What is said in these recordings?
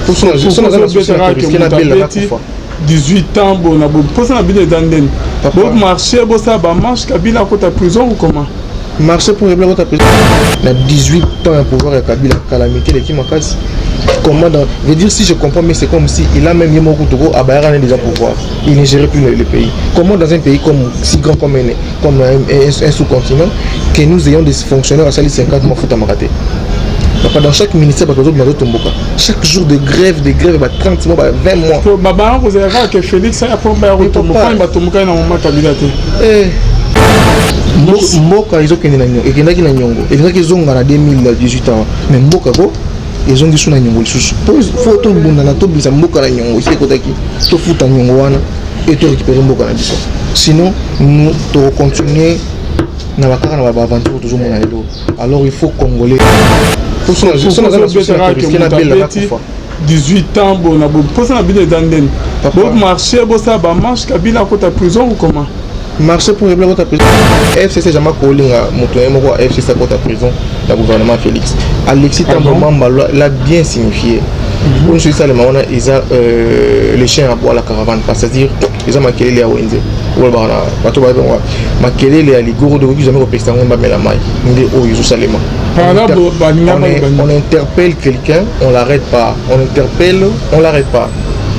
Pour son 18 ans, bon, pour ça, bon, marché, bon, ça, marche, Kabila à côté de prison ou comment? Marché pour régler votre prison. Il a 18 ans à pouvoir Kabila, calamité, les qui m'accasent. Comment dans. Veut dire, si je comprends, mais c'est comme si il a même Yemo Koutogo à Bayern déjà pouvoir. Il ne gérait plus le pays. Comment dans un pays comme si grand comme un sous-continent, que nous ayons des fonctionnaires à salir 50 mois foot à Maraté. Dans chaque ministère, chaque jour de grève, 30 mois, 20 mois. Vous avez vu que Félix a Mboka ils ont kené na nyongo. Ekendaki na nyongo. Ekendaki zonga na 2018 ans. Mais mboka ko ils ont gisu na nyongo lisusu. Faut to bunda na to bisa mboka na nyongo. C'est kotaki to futa nyongo wana et to récupérer mboka na biso. Sinon nous to continuer na bakaka na aventure toujours mona elo. Alors il faut congolais. Pour son 18 ans, bon, pour ça, bon, marché, bon, ça, marche, Kabila à côté de prison ou comment? Marché pour régler votre prison. FCC, jamais collé à mon FCC à côté de prison, le gouvernement Félix. Alexis Tamboma l'a bien signifié. Pour nous, ça, ils ont les chiens à boire la caravane, c'est-à-dire, ils ont maquillé les Awenze. Maquillé les Aligouro de vous, jamais au président, on va mettre la maille. On interpelle quelqu'un, on l'arrête pas. On interpelle, on l'arrête pas.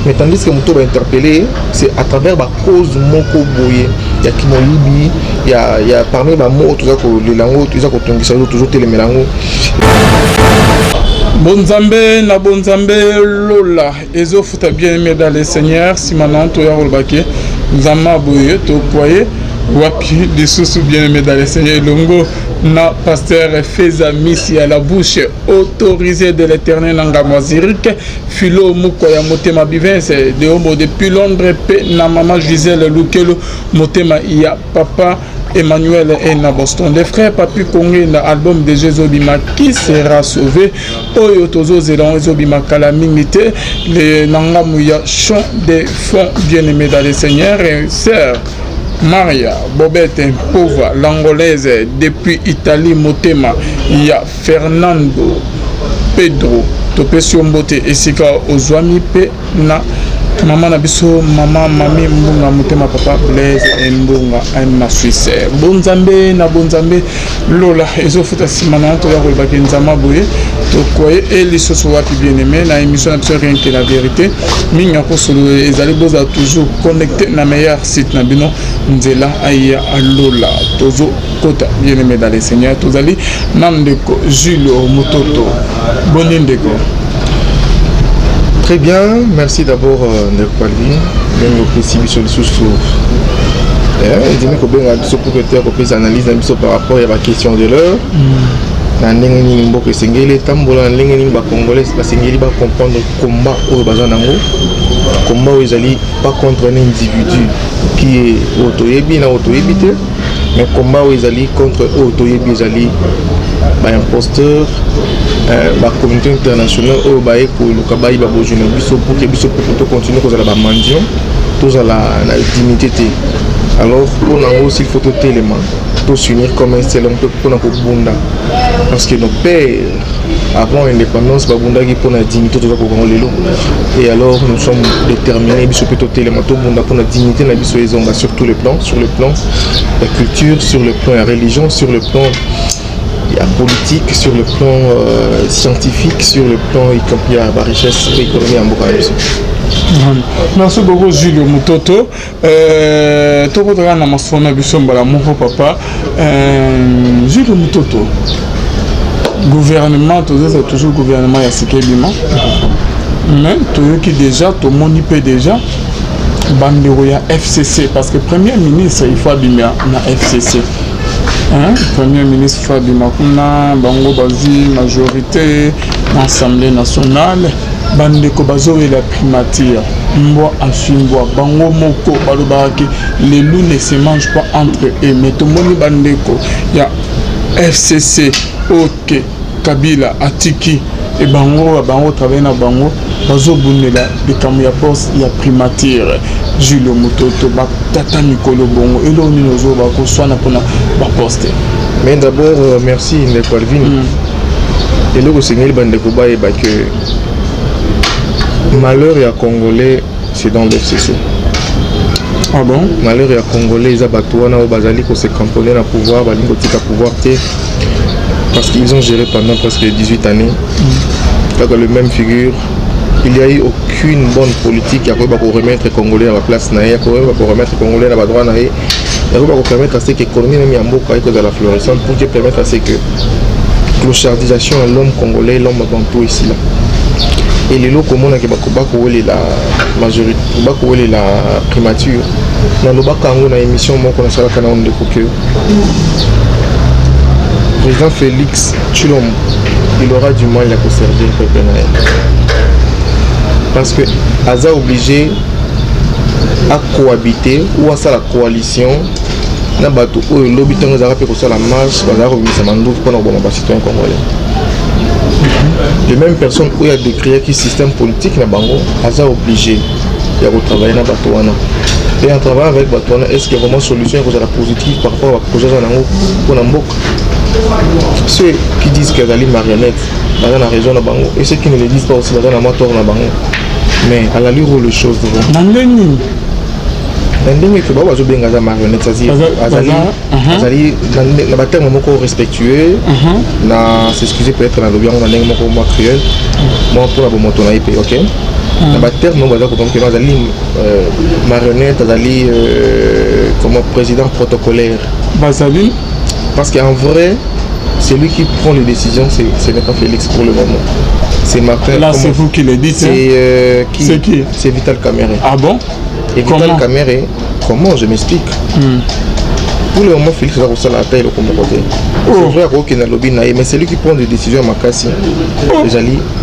Mais tandis que Mouto va interpeller, c'est à travers la cause Moko Boye. Il y a Kimolibi, il y a parmi les mots, tout ça, les langues, tout ça, toujours télémélango. Bonzambe na bonzambe lola ezo futa bien aimé dans les seigneurs simanan to ya rolbake nzama boye to koye wapi de sous bien aimé dans les seigneurs longo na pasteur Feza Missi à la bouche autorisée de l'Éternel Nangamazirique Philo Mukoya Motema Bivens de homo depuis Londres pe na maman Gisèle Lukelo Motema ya papa Emmanuel et na Boston. Les frères Papi Kongé na album de Jézobima qui sera sauvé. Oyo Tozo Zélan Zobima Kalamimité. Les Nangamouya chant des fonds bien-aimés dans les seigneurs et sœurs. Maria Bobette pauvre l'angolaise depuis Italie Motema. Il y a Fernando Pedro Topesio Mbote et Sika Ozwami Pe na maman na biso maman mami mbunga motema papa Blaise mbunga na Suisse bonzambe na bonzambe lola ezofuta simana to ya kolbaki nzama boye to koye elisoso wapi bien aimé na émission na biso rien que la vérité minga ko solo ezali boza toujours connecté na meilleur site na bino nzela aya lola tozo kota bien aimé dans les seigneurs tozali nandeko Jules Mutoto bonindeko. Très bien, merci d'abord Ndeko Palvi. Bien le possible sur le sous-sous. Il dit que bien sur pour que tu analyse par rapport à la question de l'heure. Na ndenge nini mboka esengeli tambola ndenge nini ba congolais basengeli ba comprendre combat au bazan nango. Combat où ezali pas contre un individu qui est autoyebi na autoyebité, mais combat où ezali contre autoyebi ezali ba imposteur la communauté internationale au baïk pour le cabaye babojune biso pour que biso pour continuer cause la mandion tous à la dignité. Alors on a aussi il faut tout élément pour s'unir comme un seul homme pour na bunda parce que nos pères avant l'indépendance babunda qui pour la dignité tout ça et alors nous sommes déterminés biso tout élément tout bunda pour la dignité na biso ezonga sur tous les plans, sur le plan la culture, sur le plan la religion, sur le plan la politique, sur le plan scientifique, sur le plan y a la richesse économique en Bokaïs. Merci beaucoup Jules Mutoto. Tu regardes dans ma soirée Bissomba mon papa. Jules Mutoto. Gouvernement, c'est toujours gouvernement ya Sikebima. Mais tu qui déjà, tout le monde peut déjà. Bandero ya FCC parce que premier ministre il faut abîmer na FCC. Premier ministre Fabi Makuna, Bango Bazi, majorité, l'Assemblée nationale, Bandeko Bazo et la primature. Mbo Asumbo, Bango Moko, Balobaki, les loups ne se mangent pas entre eux. Mais tout le monde Bandeko, il y a FCC, OK, Kabila, Atiki, et Bango travaille dans Bango, Bazo Bunela, les Kamouya Post, il y a primature. Jules Mutoto, Tata Mikolo Bongo, et là on nous soit na poster. Mais d'abord, merci Ndeko Alvin. Et là, au Seigneur, Bandeko Ba et que malheur et à Congolais, c'est dans l'FCC. Ah bon? Malheur et à Congolais, ils ont bazali ko se cramponner dans le pouvoir, balingo tika pouvoir parce qu'ils ont géré pendant presque 18 années. Avec le même figure, il n'y a eu aucune bonne politique qui a pour remettre les Congolais à la place, pour remettre les Congolais à la droite, pour permettre à ce que l'économie même Yamboka ait la florissante, pour permettre à ce que clochardisation de l'homme congolais, l'homme bantou ici là. Et les lots communs qui la majorité, la primature, dans le bac en émission, moi qu'on a sur la canal de Kokyo. Président Félix Tshilombo, il aura du mal à conserver le peuple. Parce que Aza obligé à cohabiter ou à ça la coalition. Na bato oyo lobby tango za rapé ko la marche bazara ko bimisa mandouf pour na citoyen congolais. Les mêmes personnes où il y a décréé qui système politique na bango Aza obligé de travailler na bato wana. Et en travaillant avec bato wana, est-ce qu'il y a vraiment solution qui est positive par rapport à projet zanango pour na mboka? Ceux qui disent qu'il y a des marionnettes dans la région de Bango et ceux qui ne le disent pas aussi dans la moitié de Bango. Mais à la lure les choses devant. Il faut pas jouer des marionnettes, c'est-à-dire la bataille est respectueux, s'excuser peut-être dans le bien, on a un cruel, moi pour la bonne moto, ok. La bataille non, marionnette, comme président protocolaire. Parce qu'en vrai, celui qui prend les décisions, ce n'est pas Félix pour le moment. C'est Martin. Là, c'est vous qui le dites. C'est qui? C'est Vital Kamerhe. Ah bon? Et Vital Kamerhe, comment je m'explique? Pour le moment, Félix va recevoir la taille de côté. C'est vrai qu'il y a un lobby, mais c'est lui qui prend des décisions à Makassi.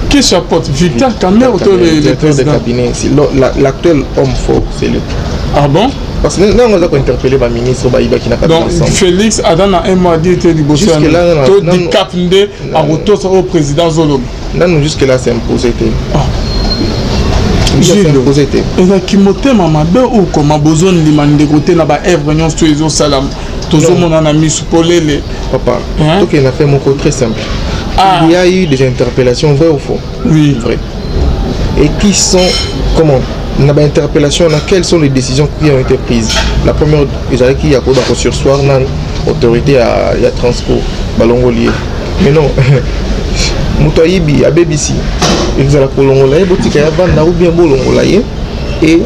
Qui chapeaute? Vital Kamerhe, le directeur de cabinet. L'actuel homme fort, c'est lui. Ah bon? Parce que nous avons interpellé le ministre qui n'a pas donc Félix a dans un mois dit que jusque-là, au président Zolo. Jusque-là, c'est imposé. Et là, qui m'a dit ou comment besoin de demander côté là-bas, Evre, tous salam. Tout le monde en a mis sous polélé. Papa, donc il a fait mon côté très simple. Il y a eu des interpellations vraies ou faux? Oui. Vrai. Et qui sont, comment? On a une interpellation, quelles sont les décisions qui ont été prises? La première, il y a un sursoir dans l'autorité à transport, Balongolier. Mais non, Moutaïbi, à BBC, ils ont la Colongolaye, Botika Yabanda ou bien Bolongolaye, et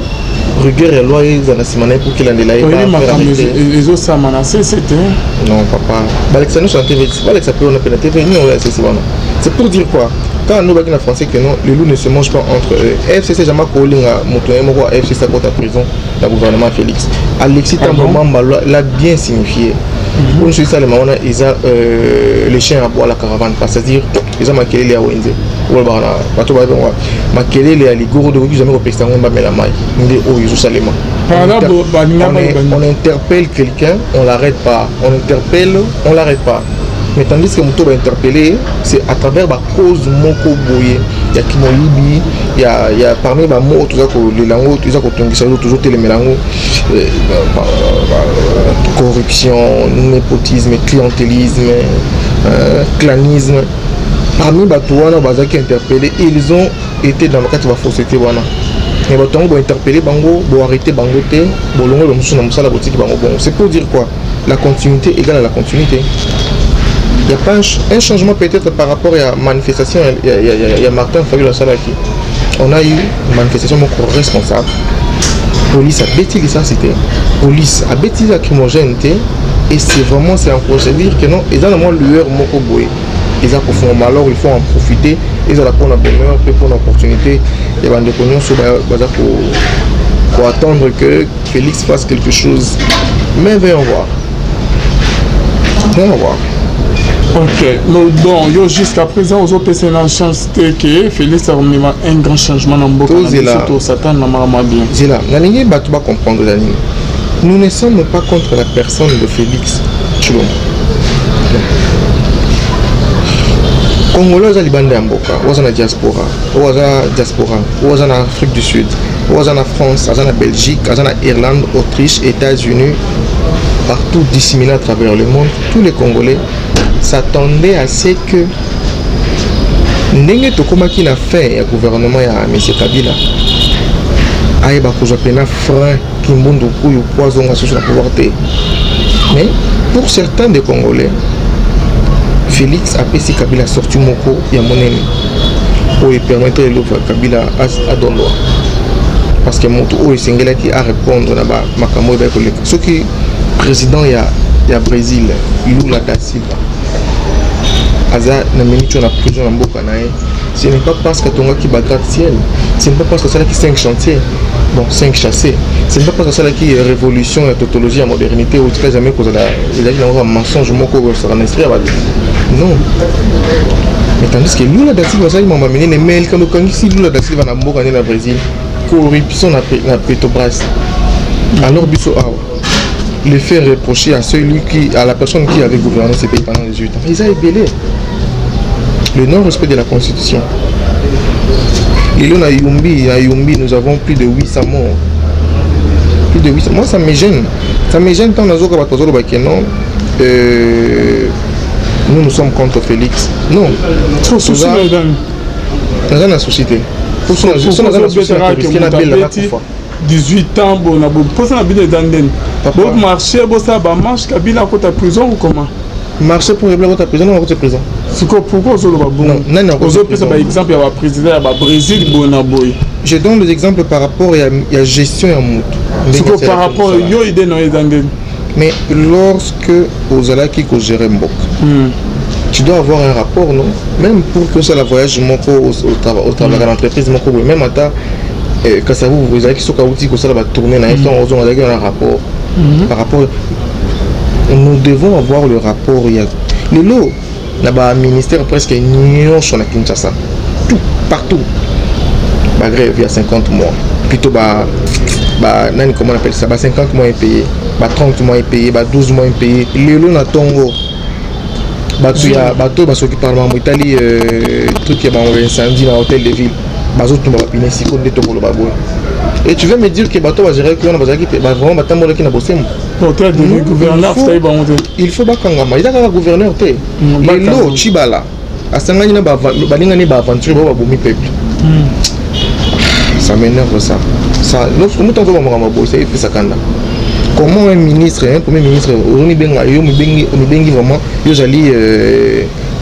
rigueur et loi, ils ont la semaine pour qu'il en ait là. Les autres, ça m'a lancé, c'était. Non, papa. Alexandre sur la TV, c'est pas Alexandre on appelle la TV, c'est pour dire quoi? Quand nous avons français que non, les loups ne se mangent pas entre eux. FCC jamais collé à Motoyemoko, FCC à côté prison, le gouvernement Félix. Alexis Tamboma l'a bien signifié. Pour nous, ça, les mamans, ils ont les chiens à boire la caravane, c'est-à-dire, ils ont maquillé les Awenze. Maquillé les Aligouro de Wiki, jamais au Pestan, on va mettre la maille. On interpelle quelqu'un, on l'arrête pas. On interpelle, on l'arrête pas. Mais tandis que Mouto va interpeller, c'est à travers la cause Moko Boye. Il y a Kimoyibi, il y a parmi les mots, les langues, toujours les mélanges, corruption, népotisme, clientélisme, clanisme. Parmi les gens qui ont interpellé, ils ont été dans le cadre de la fausseté. Mais les gens qui ont interpellé, ils ont arrêté, c'est pour dire quoi? La continuité égale à la continuité. Il n'y a pas un changement peut-être par rapport à la manifestation. Il y a Martin Fabiola Salaki. On a eu une manifestation responsable. La police a bêtisé ça, c'était. La police a bêtisé la crimogénité. Et c'est vraiment, c'est encouragé de dire que non, ils ont vraiment lueur Moko Boye. Ils ont pour malheur, il faut en profiter. Ils ont la bonne bonheur, pour l'opportunité. Et ben, pour attendre que Félix fasse quelque chose. Mais venons voir. Venons voir. Ok, donc jusqu'à présent, aux autres c'est la chance que Félix a remis un grand changement dans beaucoup de choses. Satan n'a pas bien. C'est là, comprendre. Nous ne sommes pas contre la personne de Félix Tshilombo. Congolais, ils sont Mboka, ils sont en diaspora, ils sont en Afrique du Sud, ils sont en France, ils sont en Belgique, ils sont en Irlande, Autriche, États-Unis, partout disséminés à travers le monde. Tous les Congolais s'attendaient à ce que ndenge tokomaki na fin ya gouvernement ya M. Kabila ayeba kozwa pena frein kimbundu kuyu poison sur la pouvoir te. Mais pour certains des Congolais, Félix a payé Kabila sorti moko ya monene pour permettre de Kabila à Dondo. Parce que moto o esengela qui a répondre na ba makambo ba ko leka. Ce qui président ya Brésil, Lula da Silva. Aza na minute na prison na mboka na ye. Ce n'est pas parce que tonga qui bat gratte-ciel, ce n'est pas parce que ça qui 5 chantiers, bon 5 chassés. Ce n'est pas parce que ça qui révolution la tautologie la modernité ou tout jamais cause il a un mensonge moko ça en esprit non. Mais tandis que Lula da Silva ça il m'a amené les mails quand on ici Lula da Silva na mboka na Brésil, corruption na Petrobras. Alors biso le fait reprocher à celui qui à la personne qui avait gouverné ce pays pendant 18 ans. Ils ont ébellé. Le non-respect de la Constitution. Et là, à Yumbi, nous avons plus de 800 morts. Plus de 800. Moi, ça me gêne. Ça me gêne tant que nous sommes contre Félix. Non. Trop souci dans la société. Pour la société, 18 ans, bon, pour ça, bon, marché, bon, ça, marche, Kabila, à côté de prison ou comment? Marché pour régler votre prison, ou votre prison. Pourquoi vous avez un exemple, il y a un président du Brésil, je donne des exemples par rapport à la gestion en moto. Par rapport à l'idée, mais lorsque vous allez qui gérer Mbok, tu dois avoir un rapport, non? Même pour que ça la voyage au travail de l'entreprise, même à ta quand ça vous avez qui sont chaotiques, ça va tourner, on a un rapport. Par rapport, nous devons avoir le rapport. Il y a le lot. Là-bas, ministère presque ignorant sur la Kinshasa. Tout, partout. Bah, grève, il y a 50 mois. Plutôt, comment on appelle ça? 50 mois impayés. 30 mois impayés. 12 mois impayés. Le lot, on a Tongo. Il y a bateau, qui parle en Italie, truc qui est un incendie dans l'hôtel de ville. Et tu veux me dire que bateau va gérer que on va vraiment battre qui n'a bossé. Il faut bakangama. Il y a un gouverneur té. Lelo Chibala. Asangani na balingani ba aventure ba bomi peuple. Ça m'énerve ça. Ça lorsque nous t'envoie mon bosser et ça kanda. Comment un ministre, un premier ministre, on bengi vraiment, yo jali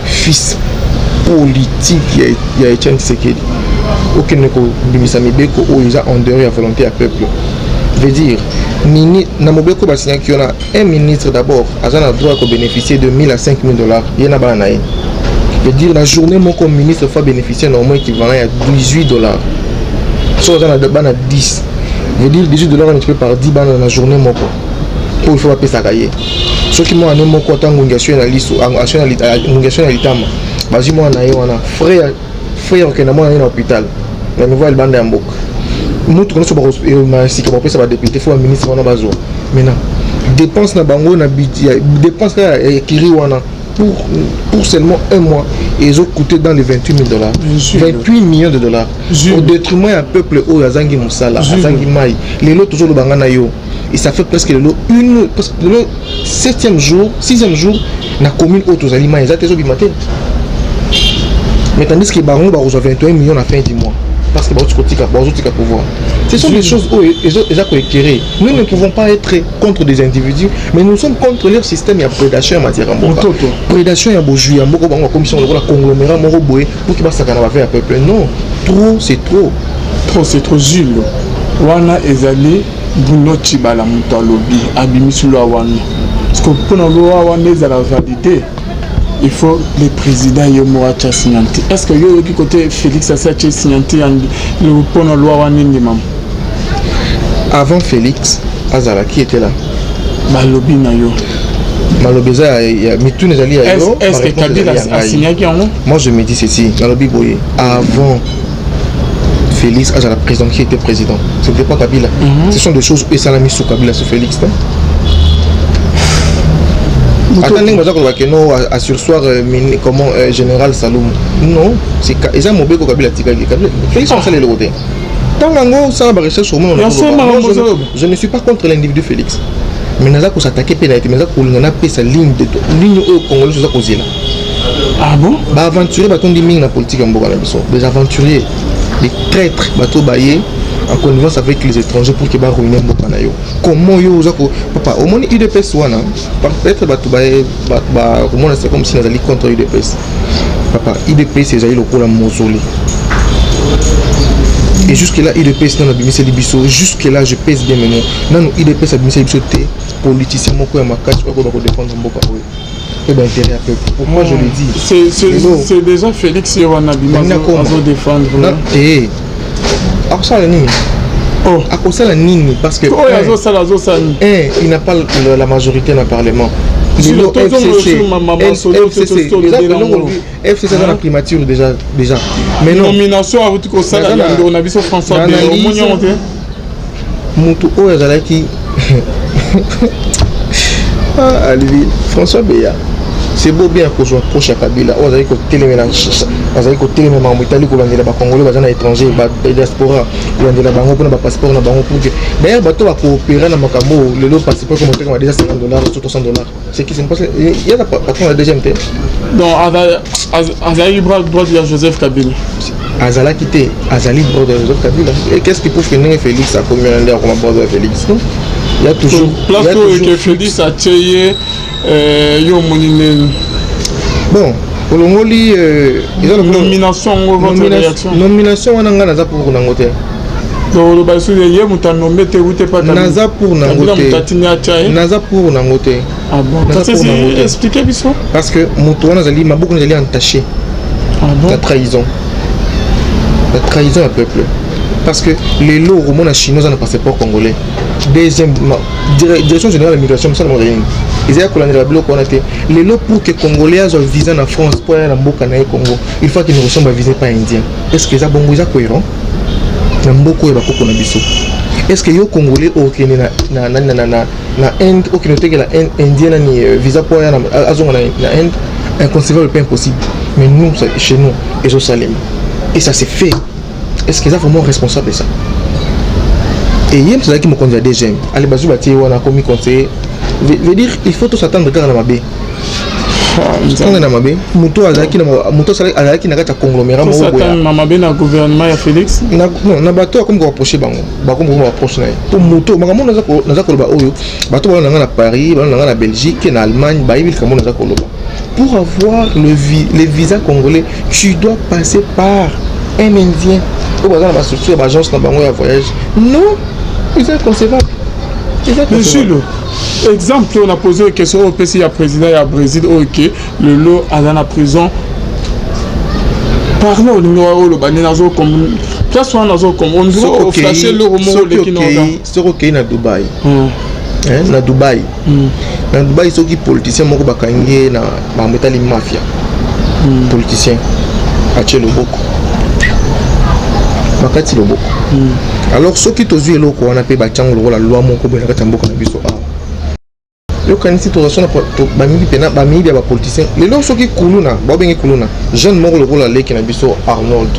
fils politique il y a Etienne Tshisekedi. Aucun ne bimisa mibeko o ils a en dehors la volonté à peuple. Veut dire na mobeko ba signa qui on a un ministre d'abord a un droit de bénéficier de 1000 à 5000 $. Il y en a ba naï. Veut dire la journée mon comme ministre faut bénéficier normalement équivalent à 18 $. Soit on a de ban à 10. Veut dire 18 $ multiplié par 10 ban dans la journée mon quoi. Il faut pas payer ça cahier. Ceux qui m'ont amené mon compte en ngongation na liso ngongation na litama. Vas-y moi na yo na frère que na moi na hôpital. La nouvelle bande en bok. Nous tout connaissons si comment ça va député faut un ministre on a besoin. Maintenant dépense na bango na budget dépense là kiri wana pour seulement un mois et ils ont coûté dans les 28 000 $. 28 millions de dollars. Au détriment d'un peuple où Azangi Moussala, Azangi Maï, les lots toujours le bangana yo. Et ça fait presque le 7e jour, 6e jour, la commune autres aliments, ils ont été matin. Mais tandis que Baron va recevoir 21 millions à la fin du mois. Parce que pouvoir. Ce sont des choses où ils ont éclairé. Nous ne pouvons pas être contre des individus, mais nous sommes contre leur système. Il y a prédation en matière de mboka. Prédation, il y a beau jouer, il y a une commission de conglomérat, pour qu'il va faire un peuple. Non, trop, c'est trop. Trop, c'est trop, Jules. Wana ezali bunoti bala mutalobi abimisulu wana. Parce que pour nous wana ezala validé. Il faut le président Yomoacha Signanti. Est-ce que yo qui côté Félix Assaché Signanti le pour la loi wana ndimam? Avant Félix, Azala qui était là? Malobi na yo. Malobeza ya mitu nezali ya yo. Est-ce que Kabila a signé qui en? Moi je me dis ceci, Malobi boye avant Félix Azala président qui était président. C'était pas Kabila. Ce sont des choses et ça l'a mis sous Kabila sur Félix. Attendez, à sursoir comment général Saloum. Non, c'est ils ont mobile Kabila Tigagi. Félix on sait les côtés. Tant que ça va recherche sur moi. Je ne suis pas contre l'individu Félix. Mais nous allons s'attaquer pénalité, mais nous allons sa ligne au Congolais sur la cause là. Ah bon? Bah aventurier baton di ming na politique en Mboka na biso. Des aventuriers, des traîtres bateau baillé en connivence avec les étrangers pour que ba ruiner Mboka na yo. Comment yo zako papa au moins UDPS wana peut-être bato baillé ba au moins c'est comme si nous allions contre UDPS. Papa UDPS c'est le lokola mausolée. Et jusque là UDPS non abimisi libiso, jusque là je pèse bien maintenant. Non UDPS abimisi libiso té politicien moko ya makasi ko ba ko défendre Mboka oyo. D'intérêt à peuple. Pour moi, je le dis. C'est déjà Félix Yowanabima à défendre. Non, et à ça la nini. Oh, à cause la nini parce que il n'a pas la majorité dans le Parlement. FCC dans la primature déjà. Mais non. Nomination à votre conseil, on a vu sur François Béon. Moutou Oyazalaki. Ah, Alivi, François Béa. C'est beau bien que je approche à Kabila. On a dit que téléménage, on a dit que téléménage en Italie, qu'on a dit que les Congolais, les étrangers, les diaspora, on a dit que les Congolais ont un passeport, on a dit que d'ailleurs, bateau va coopérer dans Makambo, le lot passeport comme on a déjà $50, $60. C'est qui c'est parce il y a patron la deuxième thé. Donc, Azaï droit de Joseph Kabila. Azala quitté, Azali bord de Joseph Kabila. Et qu'est-ce qui prouve que Néné Félix a commis un l'air comme un bord de Félix? Non. Il y a toujours. Place que Félix a tué bon, pour le Moli, nomination, on a naza pour Nangote. Donc le basu de hier, on t'a nommé te ou t'es pas naza pour Nangote. Naza pour Nangote. Ah bon, ça c'est expliqué biso. Parce que Moutouana Zali, ma beaucoup nous entaché. Ah bon. La trahison à peuple. Parce que les lots romans chinois ont un passeport congolais. Deuxième, direction générale de l'immigration, ça n'a rien. Ils ont colonialisé la bloc. Les lots pour que les Congolais aient un visa en France pour aller au Congo, il faut qu'ils ne ressemblent à visa pas indien. Est-ce que ça est cohérent? Est-ce que les Congolais ont indien visa pour aller en Inde? Inconcevable, pas impossible. Mais nous, chez nous, ils ont salé. Et ça s'est fait. Est-ce qu'ils sont vraiment responsables de ça? Et hier, c'est là qui me conduit à des gemmes. Allez, Bazou Bati, on a commis conseil. Veut dire, il faut tous attendre de la Mabé. On est dans Mabé. Mouto Azaki n'a pas de conglomérat. On s'attend Mabé dans le gouvernement de Félix. Non, on a battu comme on approche Bango. Bango on approche. Pour Mouto, on a Koloba Oyo. Bateau on a Paris, on a la Belgique, en Allemagne, Baïbil comme on a Koloba. Pour avoir les visas congolais, tu dois passer par un Indien. Ou par exemple, la structure d'agence dans le voyage. Non, c'est inconcevable. Mais Jules, exemple, on a posé une question au PC, il y a président, il y a Brésil, ok, le lot à la prison. Parlons au numéro le baninazo comme place où on a comme on doit flasher le roman le qui c'est ok na Dubaï. Na Dubaï. Na Dubaï ceux qui politiciens moko bakangé na ba metali mafia. Politicien. Ache Loboko. Bakati Loboko. Alors ceux qui tozu eloko on appelle bachango la loi moko bona kata mboka na biso a. Yo kanisi to sona to bamili pena bamili ba politicien. Les lorsque ceux qui kuluna, ba bengi kuluna. Jeune moko le rola leki na biso Arnold.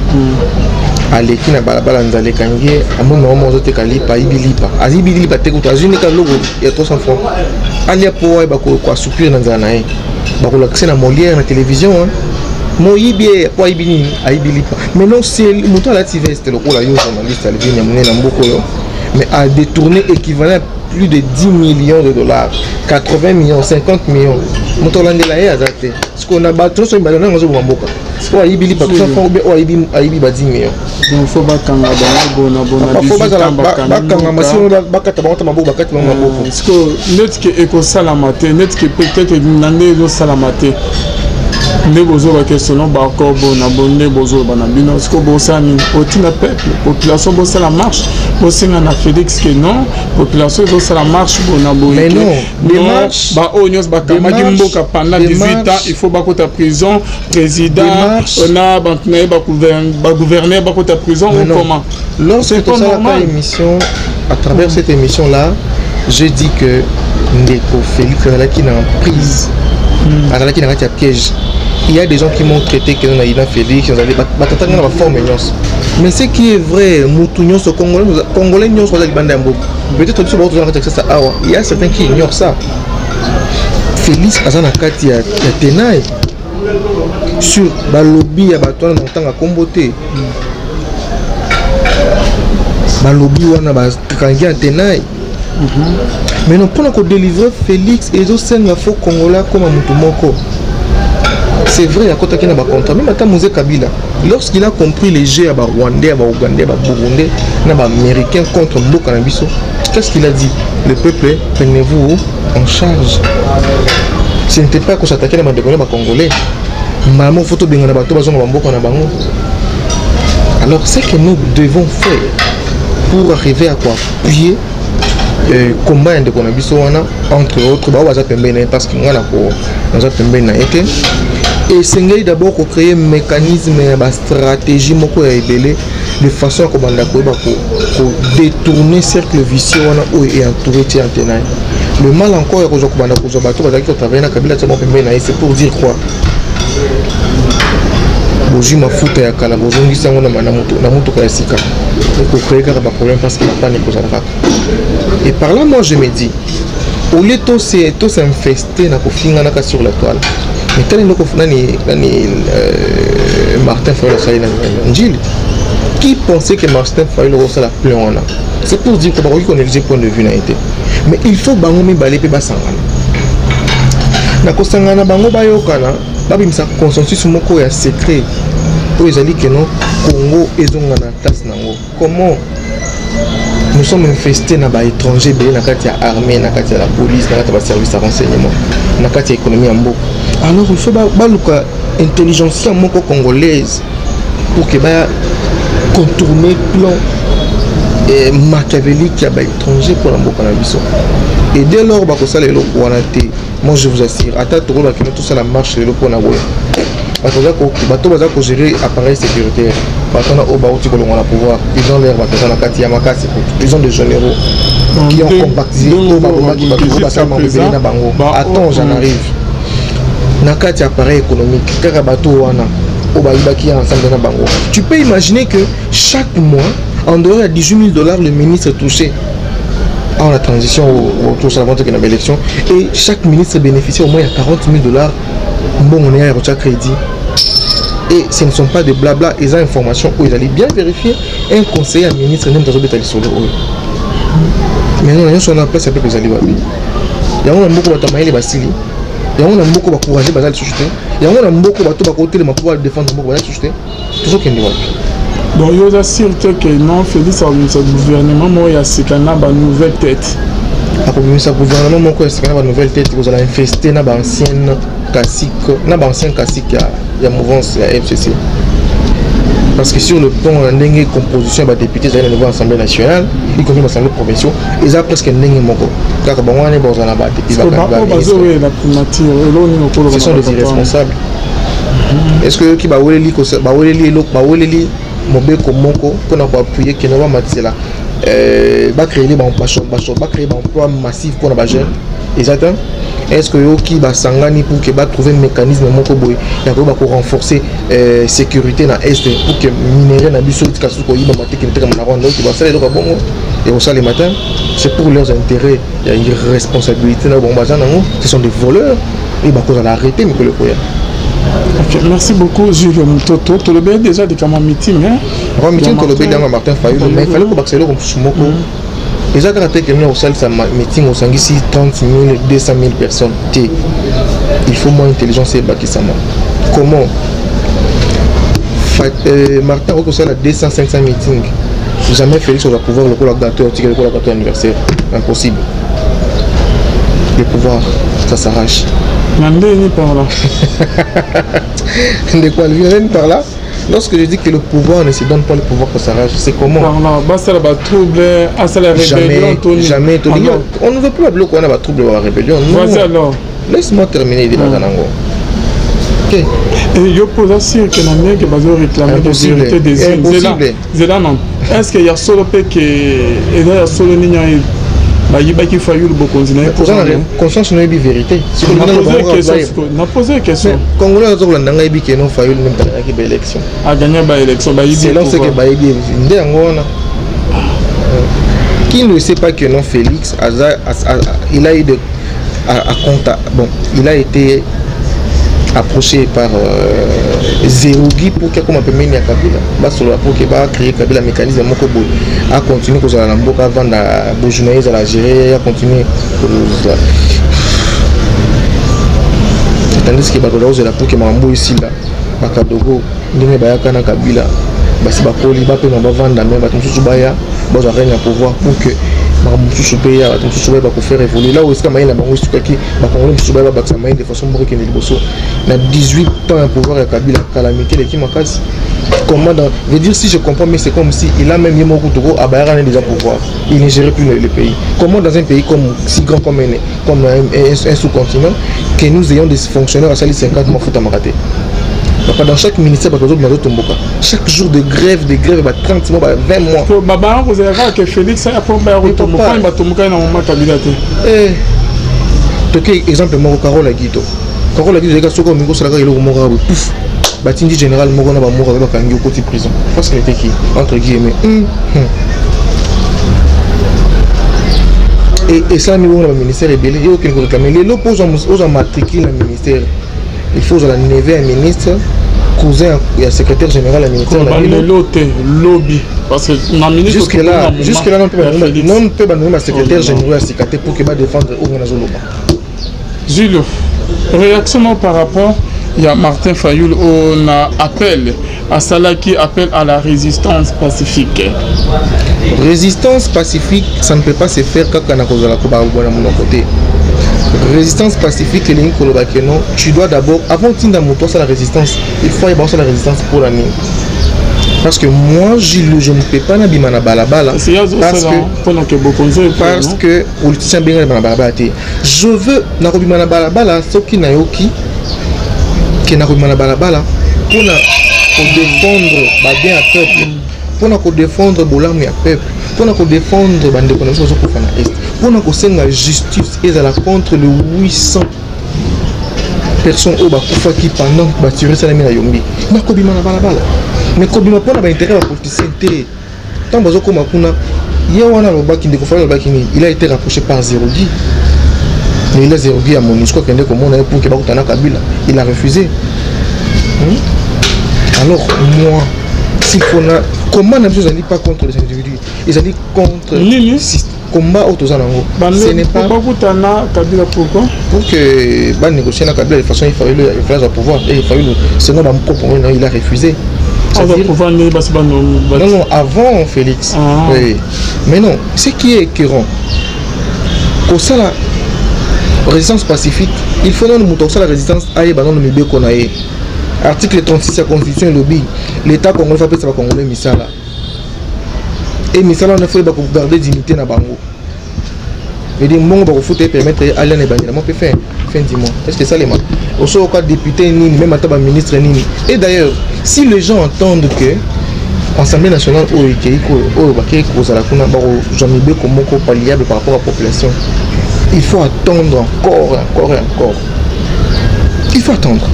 Aleki na balabala nzale kangi amona omo zote kalipa ibilipa. Azibilipa te kuta azuni ka logo ya 300 francs. Alia po ba ko assoupir na nzana e. Ba ko l'accès na Molière na télévision hein. Moyibie po ibini aibilipa. Mais non c'est muto la TV c'était le rola yo journaliste alvi nyamune na mboko yo. Mais a détourné équivalent plus de 10 millions de dollars, 80 millions, 50 millions. Motolandela est azate. Ce qu'on a battu sur une balle, on a joué au Mboka. Ce qu'on a ibi pas tout ça, on a ibi 10 millions. Donc faut pas kanga bona bona. Faut pas kanga masino bakata bakata maboko bakata maboko. Parce que net que éco salamate, net que peut-être nandé do salamate. Ne bozo ba question ba ko bona bonne bozo bana bino parce que bosani otina peuple population bossa la marche bosinga na Félix que non population bossa la marche bona bonne mais non les marches ba onyos ba kamaki mboka pendant 18 ans il faut ba kota prison président on a ba gouverner ba kota prison ou comment lorsque tu as la émission à travers cette émission là je dis que Ndeko Félix Azalaki na prise Azalaki na piège. Il y a des gens qui m'ont traité que nous avons Félix, nous avons forme. Mais ce qui est vrai, Moutounyos, Congolais, nous sommes peut-être que il y a certains qui ignorent ça. Félix Azana Kati a Tenaï. sur le lobby à bateau dans temps à comboter. Le lobby on a kangi antenai. Mais non pour délivrer Félix et autres scènes la faux Congolais comme un mutumoko. C'est vrai, à côté de contrat, même à Mosé Kabila, lorsqu'il a compris les jeux à Rwandais, à Ougandais, à Burundais, à Américains contre Mboka Nabiso, qu'est-ce qu'il a dit? Le peuple, prenez-vous en charge. Ce n'était pas qu'on s'attaquait à les Congolais. Maman, photo de Mboka Nabango. Alors, ce que nous devons faire pour arriver à quoi appuyer combat de Konabiso entre autres, parce que nous avons et c'est d'abord pour créer un mécanisme, une stratégie de façon à détourner le cercle vicieux et entourer l'antenne. Le mal encore c'est pour dire quoi? Boji mafuta ya kala bozongi sango na moto ka sika pour créer un problème parce qu'il n'a pas négocié. Et par là moi je me dis au lieu de s'infester na kofinga na sur la toile. Mais quand il y a Martin Fayulu Njili, qui pensait que Martin Fayulu a la plein? C'est pour dire qu'on a le point de vue. Mais il faut que balé pe basangana. Na kosangana bango bayokana, babimisa consensus moko ya secret. Pour les alliés que non Congo ezongana tas nango. Comment nous sommes infestés dans les étrangers, dans la armée, dans la police, dans le service de renseignement, dans l'économie en Mbo. Alors il faut que l'intelligence congolaise pour que contourner le plan machiavélique à l'étranger pour la Mboka Nabiso. Et dès lors, moi je vous assure, tout ça la marche pour la bateau baza ko gérer appareil sécuritaire bateau na obauti ko longa na pouvoir ils ont l'air bateau na kati ya makasi ils ont des généraux qui ont compactisé au baboma qui bateau na bango attends j'en arrive na kati appareil économique kaka bateau wana obayiba qui ensemble na bango. Tu peux imaginer que chaque mois en dehors de $18 000 le ministre touchait en la transition autour de la vente de l'élection et chaque ministre bénéficie au moins à $40 000. Bon, on est à crédit. Et ce ne sont pas des blabla, ils ont informations où ils allaient bien vérifier. Un conseiller, un ministre, même dans le bétail sur le haut. Mais non, ils sont en place, c'est peu que les alliés. Il y a beaucoup de temps, il y a Basili. Il y a beaucoup de courage, il y a société. Il y a beaucoup de côté, il pouvoir défendre la société. Toujours qu'il y a. Donc, il y a sûr que non, Félix a un gouvernement, il y a une nouvelle tête. Ce gouvernement, il y a une nouvelle tête, vous allez infester dans l'ancienne classique, il y a mouvance à FCC. Parce que sur le plan de la composition des députés de la nouvelle Assemblée nationale, y compris l'Assemblée provinciale, ils ont presque un moko. Car bon, on est dans un abat. Ce sont des irresponsables. Est-ce que qui va mobeko moko pour appuyer qui ne va pas va créer des emplois massifs pour les jeunes? Exactement. Est-ce que Yoki va s'engager pour que trouver un mécanisme pour renforcer la sécurité dans l'Est pour que les minéraux n'abusent pas de les matins? C'est pour leurs intérêts. Il y a une responsabilité. Ce sont des voleurs. Et ils vont l'arrêter. Okay, merci beaucoup Jules Mutoto. Tu l'as déjà dit comme un meeting. Un meeting, tu l'as dit dans Martin Fayulu, mais il fallait que accélérer comme Soumoko. Les gens qui ont été au salle de meeting, au ici 30 000, 200 000 personnes. Il faut moins d'intelligence et Bakisama. Comment Martin au salle à 200, 500 meetings. Jamais Félix va pouvoir le collaborateur, le collaborateur anniversaire. Impossible. Le pouvoir, ça s'arrache. Par là. De quoi vient par là? Lorsque je dis que le pouvoir ne se donne pas le pouvoir pour s'arracher, c'est comment? Par là, ça va trouble, ça la rébellion. Jamais, on ne veut plus appeler qu'on a un trouble ou la rébellion. Vas-y alors. Laisse-moi terminer les Baganango. Ok. Et je pose assurer que la mère qui va réclamer la vérité des Zéla. Non. Est-ce qu'il y a solo que il y a solo Nina qui Fayulu continuer pour la conscience n'a pas vérité. On a posé une question. Congolais ont dit que non Fayulu même pas gagné l'élection. A gagné l'élection. C'est là que Baïdi qui ne sait pas que non Félix il a eu de à compte bon il a été approché par Zerougi pour que comme appelle Menia Kabila pour que va créer Kabila mécanisme moko boy a continuer ko za na mboka avant na bourgeoisie à la gérer a continuer tandis que bato la pour que mambo ici là bakadogo ndenge bayaka na Kabila basi bakoli bape na bavanda même bato mususu baya baza règne à pouvoir pour que mususu pe ya bato mususu ba ko faire évoluer là où est-ce que maïna bango sukaki ba congolais mususu ba ba sa maïna de façon moko kende liboso na 18 ans à pouvoir ya Kabila calamité l'équipe makasi comment dans veut dire si je comprends mais c'est comme si il a même Yemo Koutoro à Bayara déjà pouvoir il ne gérait plus le pays comment dans un pays comme si grand comme un sous-continent que nous ayons des fonctionnaires à salir 50 mois foot à maraté dans chaque ministère chaque jour de grève 30 mois 20 mois baba vous avez vu que Félix a pour ba rotomoka ba tomoka na moment Kabila te toke exemple mo Carola Guito ga soko mingo sala ilo mo ga pouf batindi général mo na ba mo ga kangi au côté prison parce qu'il était qui entre guillemets et ça mi le ministère est belé yo quelque réclamer les lopos aux matricule le ministère il faut la neveu ministre cousin et secrétaire général du ministère lobby parce que jusque là non peut pas secrétaire général pour que va défendre Oganazoloba. Julio, réaction par rapport il y a Martin Fayoul on a appel à Salah qui appelle à la résistance pacifique. Résistance pacifique, ça ne peut pas se faire quand on a causé la Koba à mon côté. Résistance pacifique, tu dois d'abord, avant de la résistance, il faut y avoir la résistance pour l'année. Parce que moi, je ne peux pas n'abimana balabala parce que politicien bien balabala. Je veux n'abimana balabala, ce qui n'a yoki, qui n'abimana balabala pour défendre bien à peuple, pour défendre bolam ya peuple, pour défendre bande économique pour la justice et à la contre le 800 personnes au bakufa qui pendant bâtir ça la mina yombi na kobima na balabala mais kobima pour na intérêt à politicien té tant bazo koma kuna yewana lo baki ndeko fala lo baki ni il a été rapproché par Zerougi mais il a Zerougi à Monusco kende ko mona pour que bakutana Kabila il a refusé alors moi s'il faut na comment n'a besoin pas contre les individus ils allaient contre combat autosanango ce n'est pas Kabila pourquoi pour que bah négocier la Kabila de façon il fallait le pouvoir et il fallait sinon bah il a refusé non avant Félix oui. Mais non ce qui est écœurant pour ça la résistance pacifique il faut non nous la résistance aïe bah non le mébé qu'on a article 36 de la constitution lobby l'état congolais va faire congolais misala et misala on a fait pour garder dignité na bango et dit mon ba faut te permettre aller na bango peut faire fin du mois est-ce que ça les mal au soit quoi député ni même à ta ministre ni et d'ailleurs si les gens entendent que Assemblée nationale au Bakay cause la kuna ba jamais be comme palliable par rapport à la population il faut attendre encore il faut attendre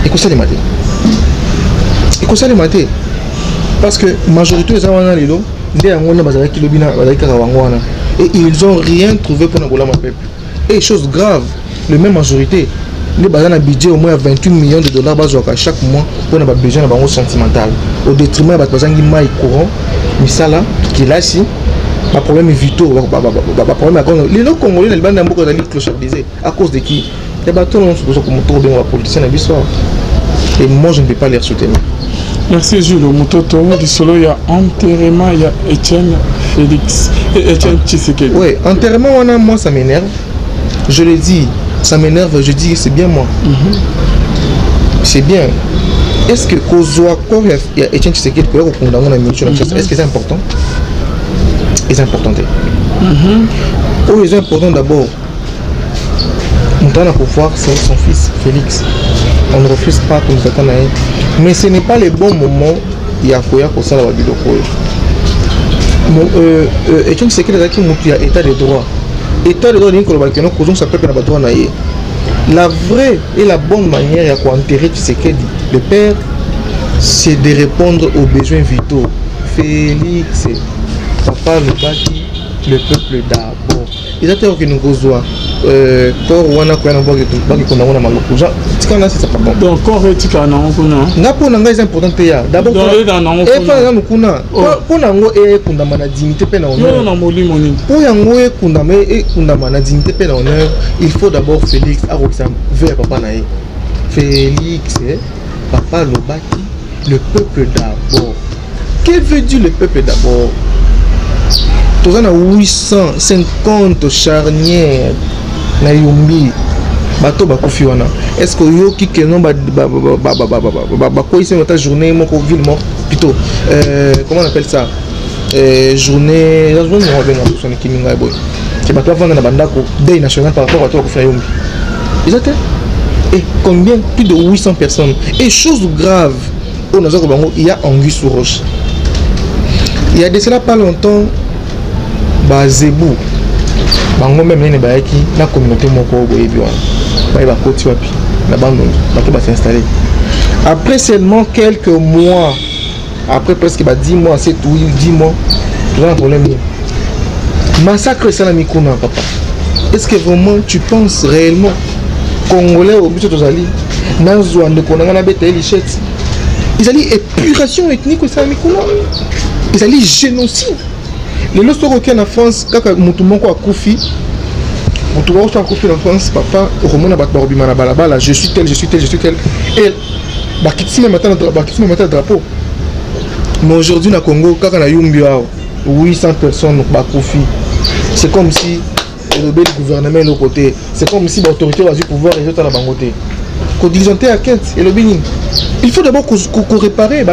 et que ça les mater parce que majorité des gens lelo ndé ngona bazala kilobina bazalika wangwana et ils ont rien trouvé pour na bolama peuple et chose grave le même majorité les bazana un budget au moins 28 millions de dollars bazoka chaque mois pour na besoin na bango sentimental au détriment de bazangi mai courant misala qui là si pas problème vitaux pas problème les locaux congolais les bande mboko zali clochardisé à cause de qui les bateaux non sont comme trop bien la politicien na biso et moi je ne peux pas les soutenir. Merci Jules. Mototo, du solo, il y a enterrement, il y a Etienne Félix et Etienne Tshisekedi. Oui, enterrement, moi ça m'énerve. Je le dis, ça m'énerve, je dis c'est bien moi. C'est bien. Est-ce que Kozoa, quand il y a Etienne Tshisekedi, est-ce que c'est important? C'est important. Oh, c'est important d'abord. On a pouvoir, c'est son fils, Félix. On ne refuse pas que nous attendons. Mais ce n'est pas le bon moment. Il y a quoi pour ça la vidéo. Et tu sais que les acquis il y a état de droit. État de droit, la vraie et la bonne manière à enterrer Tshisekedi, le père, c'est de répondre aux besoins vitaux. Félix, papa le bâti, le peuple d'abord. Ils attendent que nous gozois. corps wana ko na baki ko na maloko ja tikana c'est pas bon donc corps etika na kuna ngapo na ngai c'est important te ya d'abord et pas na kuna pour na ngo e kundama na dignité pe na honneur na molimo ni pour yango e kundama na dignité pe na honneur il faut d'abord Félix Arobsam vers papa na ye Félix papa Lobaki le peuple d'abord. Que veut dire le peuple d'abord? Tous en a 850 charnières na Yumbi. Bateau bakufi wana. Est-ce que yo qui que non quoi ici notre journée mon ville mort plutôt comment on appelle ça journée on va venir sur Kiminga boy. C'est bateau vendre na bandako day national par rapport à toi bakufi Yumbi. Exact? Et combien? Plus de 800 personnes. Et chose grave, il y a Anguille sous roche. Il y a de cela pas longtemps, Zebou, Bango même la communauté moko s'installer. Après seulement quelques mois, après presque 10 mois, 7 ou 10 mois, tu as un problème. Massacre ça la Mikuna, papa. Est-ce que vraiment tu penses réellement Congolais au but de Zali, Nazouan de Konanga Bete Lichette, ils allaient épuration ethnique au Samikuna, ils allaient génocide. Les lorsques en France, quand Moutoumoko a Koufi, Moutoumoko a Koufi en France, papa, Romana Batbarbimana Balabala, je suis tel. Et Bakitsi le matin le drapeau. Mais aujourd'hui, au Congo, quand on a 800 personnes à Koufi, c'est comme si le gouvernement est de l'autre côté. C'est comme si l'autorité a du pouvoir et l'autre à la banque. Qu'on diligentait à quête et le bénin. Il faut d'abord qu'on réparer,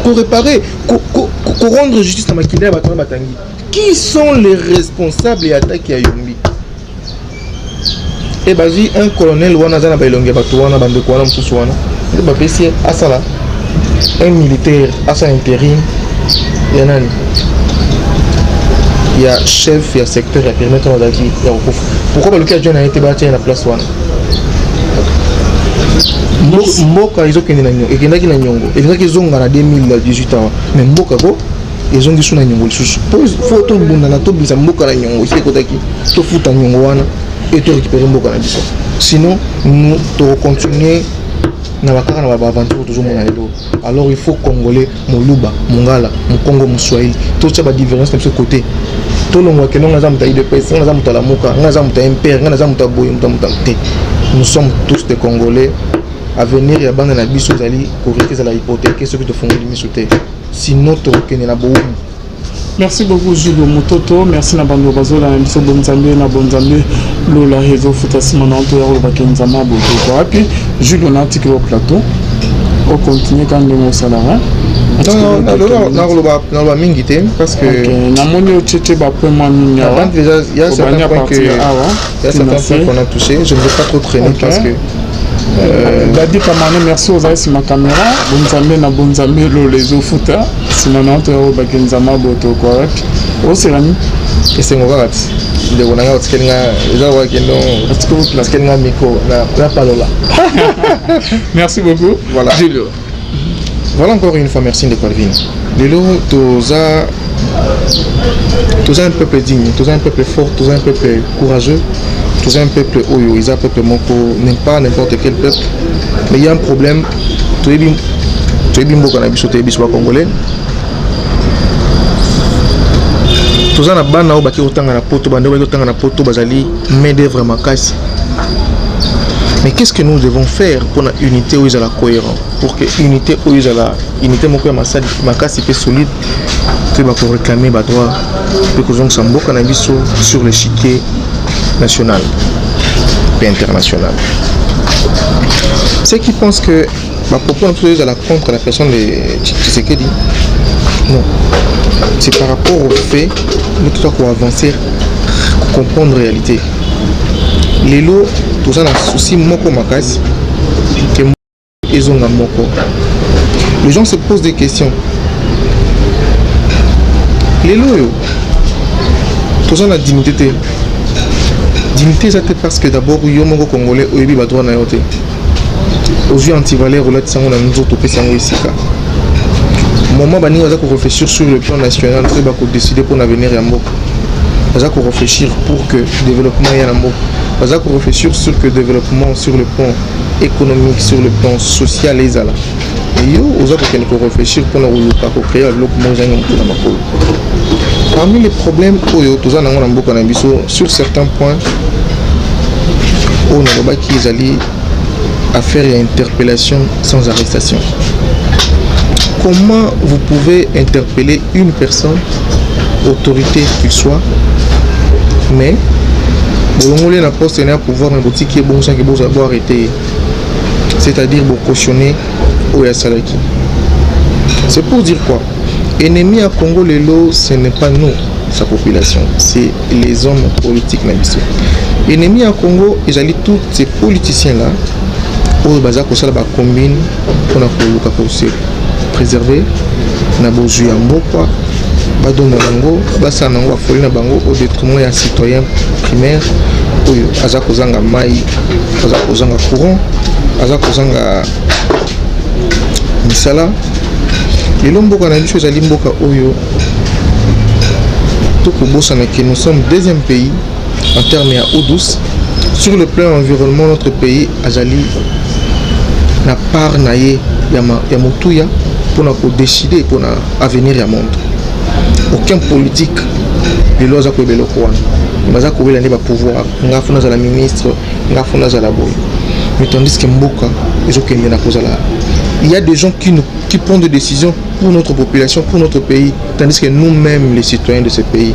qu'on réparer, qu'on rendre justice à Makinde et Batangi. Qui sont les responsables et attaqués à Yumbi? Et basi un colonel Wanazana Bailonge Batouana Bandekouana Moussouana. Et Bapessi Asala. Un militaire à sa intérim. Yanani. Il y a chef, il y a secteur, il y a périmètre, il y a recours. Pourquoi le cas de John a été bâti à la place one? Mboka ils ont qu'un agneau et qu'il y a un nyongo et qu'ils ont en 2018 ans mais Mboka go ils ont dit un nyongo faut tout le monde na tout bisa Mboka la nyongo c'est côté qui tout fout un nyongo wana et tout récupérer Mboka la biso sinon nous devons continuer na bakara na aventure toujours mon allo alors il faut congolais moluba mongala mokongo moswahili tout ça ba différence de ce côté tout le monde que nous avons taille de personne nous avons la moka nous avons un père nous avons boy nous sommes tous des Congolais. À venir, il y a bande na biso zali corriger la hypothèque ceux qui te font limiter. Sinon, tu reconnais la boum. Merci beaucoup Jules Mototo, merci na bando bazola na biso bonzambe na bonzambe lola réseau futasima na to ya ko bakenzama boto ko puis Jules on article au plateau. On continue quand même au salaire. Non, non, mingité parce que na monio tchétché ba point moi minya. Déjà il y a certains points qu'on a touché, je ne vais pas trop traîner parce que Dadi Kamane, merci aux aïs ma caméra. Bonzambe na bonzambe lo les ofuta. Simana to ya bakenzama boto correct. O selami. Et c'est mon gars. De on a merci beaucoup. Voilà. Voilà encore une fois, merci de Calvin. Lelo, Toza un peuple digne, Toza un peuple fort, Toza un peuple courageux, Toza un peuple oyo, Isa peuple moko, n'aime pas n'importe quel peuple. Mais il y a un problème, tu es bimbo quand on a biswa congolais. Toza na bana obaki otanga na poto, bande obaki otanga na poto, bazali main d'œuvre makasi. Mais qu'est-ce que nous devons faire pour la unité où ils ont la cohérence, pour que l'unité où ils ont la unité makasi est solide, que va réclamer bah droit, que nous sommes sur l'échiquier national et international. Ceux qui pensent que ma propos est à la contre la personne de Tshisekedi, non, c'est par rapport au fait que nous devons avancer, comprendre la réalité. Les lots, tout ça, un souci moko makasi, que ils ont moko. Les gens se posent des questions. Les lots, tout ça, la dignité. Dignité, c'est parce que d'abord, il y a un Congolais, il y a un droit à yote. Aux yeux anti-valeurs, on a nous autres pays ici. Moment, on va réfléchir sur le plan national, on va décider pour l'avenir. baza ko réfléchir pour que développement ya na mboka, baza ko réfléchir sur que développement sur le plan économique, sur le plan social ezala. Et yo oza ko réfléchir pour na luka ko créer le loko zanga mutu na makolo. Parmi les problèmes oyo toza nango na mboka na biso sur certains points on a ba ki ezali affaire et interpellation sans arrestation. Comment vous pouvez interpeller une personne, autorité qu'il soit, mais vous avez un poste et un pouvoir dans boutique qui est bon sans que vous avez arrêté, c'est-à-dire vous cautionner ou à Salaki. C'est pour dire quoi? Ennemi à Congo Lelo, ce n'est pas nous, sa population, c'est les hommes politiques nabiso. Ennemi à Congo, ils allaient tous ces politiciens là. Au bazar ko sala ba combine pour na ko préserver na bozu ya mboka ba dona bango ba sana ngo afoli na bango au détriment ya citoyen primaire oyo aza ko zanga mai aza ko zanga courant aza ko zanga misala lelo mboka na biso ezali mboka oyo to ko bosana que nous sommes deuxième pays en termes ya eau douce. Sur le plan environnement, notre pays azali na part na ye ya motuya pour na décider pour na avenir ya monde. Aucun politique de loza ko belo ko wana. Baza ko bela ne ba pouvoir, nga funa za la ministre, nga funa za la boy. Mais tandis que mboka ezokende na kozala. Il y a des gens qui prennent des décisions pour notre population, pour notre pays, tandis que nous-mêmes les citoyens de ce pays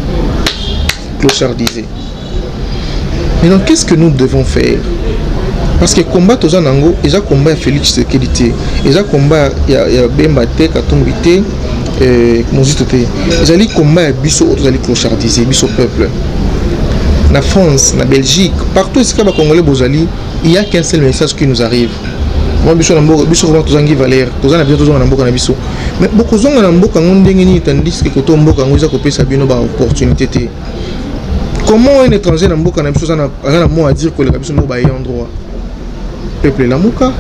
clochardisés. Maintenant, qu'est-ce que nous devons faire? Parce que combat aux Anango, ils ont combat Félix Tshisekedi, ils ont combat Bemba Te, Katumbi Te, Moïse Te. Ils ont combat Bisso, ils ont clochardisé, Bisso peuple. Na France, na Belgique, partout ici, les Congolais Bozali, il n'y a qu'un seul message qui nous arrive. Moi, Bisso Nambo, Bisso Tozangi Valère, Tozana bien Tozanga Nambo Kanabisso. Mais beaucoup de gens Nambo Kangondengeni, tandis que Koto Mbo Kango, ils ont coupé Sabino par opportunité. Comment un étranger Nambo Kanabisso a un mot à dire que les Kabisso Mbo a un droit? Peuple la Mouka,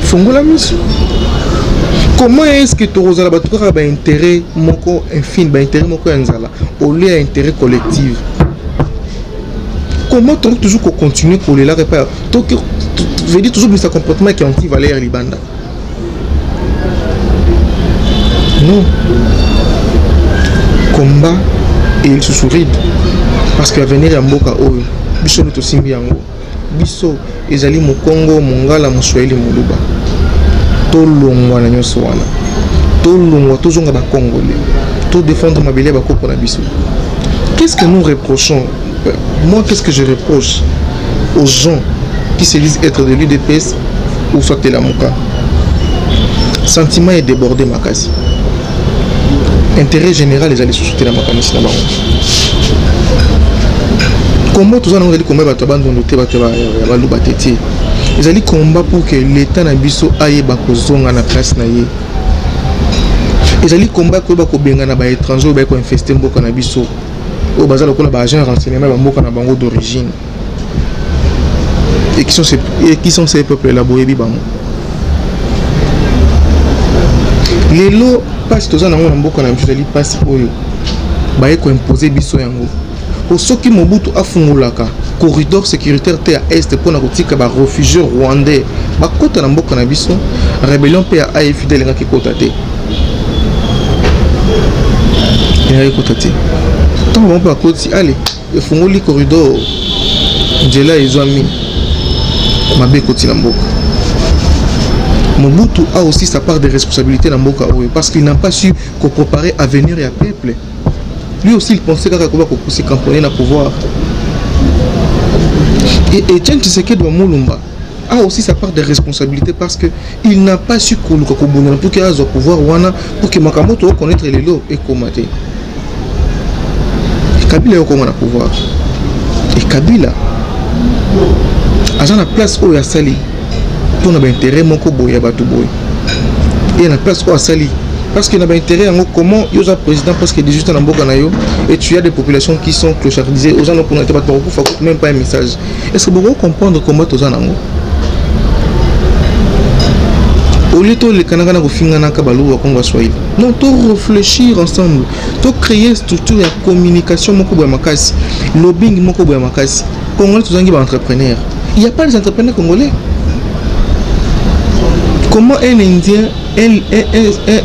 Fongo la mission. Comment est-ce que tu as un intérêt moko infime, un intérêt moko anzala, au lieu d'un intérêt collectif? Comment tu toujours continuer pour les la réparer? Tu veux dire toujours que ce comportement qui est anti-valère libanda? Non. Combat et il se sourit parce que venir à Mboka Oyo, biso nous aussi yango. Biso ezali mu Congo mongala muswahili muluba tolongwa na nyoso wana tolongwa tozonga ba congolais to défendre mabele ba koko na biso. Qu'est-ce que nous reprochons? Moi, qu'est-ce que je reproche aux gens qui se disent être de l'UDPS ou soit de la Mouka? Sentiment est débordé makasi. Intérêt général les allés sous-souter la makanisi na bango. Comment tous les combat ils allaient combat pour que l'État na biso aille bakozonga na place na ye. Ils allaient combat pour que benga na ba étranger ba ko infester mboka na biso. O bazalo ko na ba agent renseignement ba mboka na bango d'origine. Et qui sont ces peuples là boyebi bango. Les lots passe tous na mboka na biso ali passe oyo. Ba ko imposer biso yango. Pour ceux qui Mobutu a fungulaka corridor sécuritaire te à est pour na kotika ba réfugiés rwandais ba kota na mboka na biso rébellion pe a fidèle ngaki kota te ya kota te tant bon pas koti allez e funguli corridor njela ezwami mabe koti na mboka. Mobutu a aussi sa part de responsabilité dans mboka oyo parce qu'il n'a pas su préparer à venir ya peuple. Lui aussi il pensait qu'il allait se camponner dans le pouvoir. Et Etienne Tshisekedi de Moulumba a aussi sa part de responsabilité parce qu'il n'a pas su pour qu'il ait le pouvoir pour que Makamoto reconnaisse les lots et commander. Et Kabila est au pouvoir. Et Kabila a la place où il y a Sali pour un intérêt moko boya batu boy. Et il y a la place où il y a Sali parce qu'il y a intérêt à comment il y a président parce que 18 ans en Boka et tu as des populations qui sont clochardisées aux gens pour ne pas même pas un message. Est-ce que vous comprenez comment aux gens Au lieu de les Canadiens qui finissent dans Kabalou ou Congo Swahili. Non, tout réfléchir ensemble, tout créer structure de communication, moko boya makasi, lobbying moko boya makasi. Congolais tous des entrepreneurs. Il n'y a pas des entrepreneurs congolais. Comment un Indien,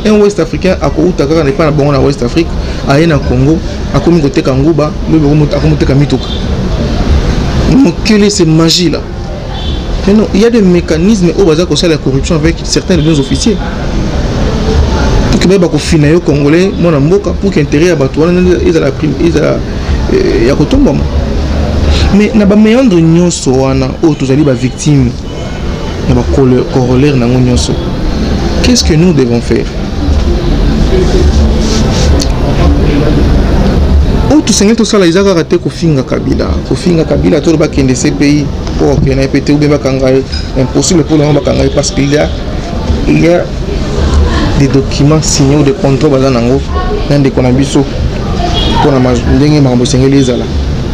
un Ouest Africain à Kouta n'est pas bon en Ouest Afrique, à un Congo, à Komikote Kanguba, à Komikote Kamituka. Quelle est cette magie là? Non, il y a des mécanismes au bazar concernant la corruption avec certains de nos officiers. Pour que les Congolais congolais, mon amboka, pour qu'intérêt à Batouana, ils ont la prime, ils ont la kotomba. Mais na ba meandre nyonso wana o tozali ba victime na ba corollaire na nyonso. Qu'est-ce que nous devons faire? O tout sengel to sala izaka raté ko finga Kabila to ba kende ces pays pour que na pété ou bien ba kangai impossible pour le moment ba kangai parce qu'il y a des documents signés ou des contrats bazanango dans des konabiso pour na ndenge mambo sengel ezala.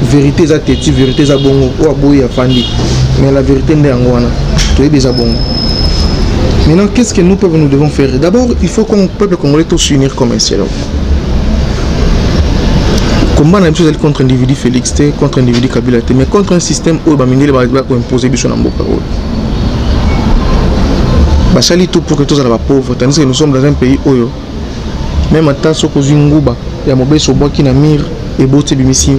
Vérité za teti, vérité za bongo, ou aboui afandi. Mais la vérité n'est en wana. Tout est déjà bongo. Maintenant, qu'est-ce que nous devons faire? D'abord, il faut qu'on peuple congolais tous s'unir comme un seul homme. Combat n'a pas contre un individu Félix T, contre un individu Kabila T, mais contre un système où il va imposer Bichon Namboka. Bachali tout pour que tous soient pauvres, tandis que nous sommes dans un pays où même à Tasso Kozingouba, il y a Mobé Sobo qui n'a mire et Boté Bimissi.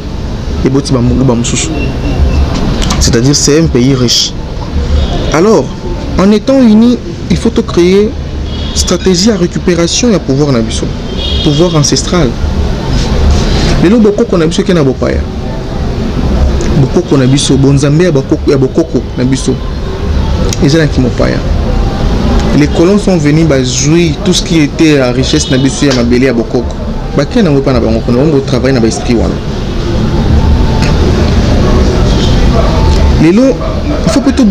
C'est-à-dire c'est un pays riche. Alors, en étant unis, il faut créer une stratégie à récupération et à pouvoir nabiso, pouvoir ancestral. Les lots beaucoup qu'on a biso qui n'a pas ya, beaucoup qu'on a biso bonzambe ya beaucoup nabiso, ils ont qui m'opaya. Les colons sont venus jouer tout ce qui était la richesse nabiso ya mabeli ya beaucoup. Baké n'a pas na bango, on va travailler na esprit wana. Les lots, il faut plutôt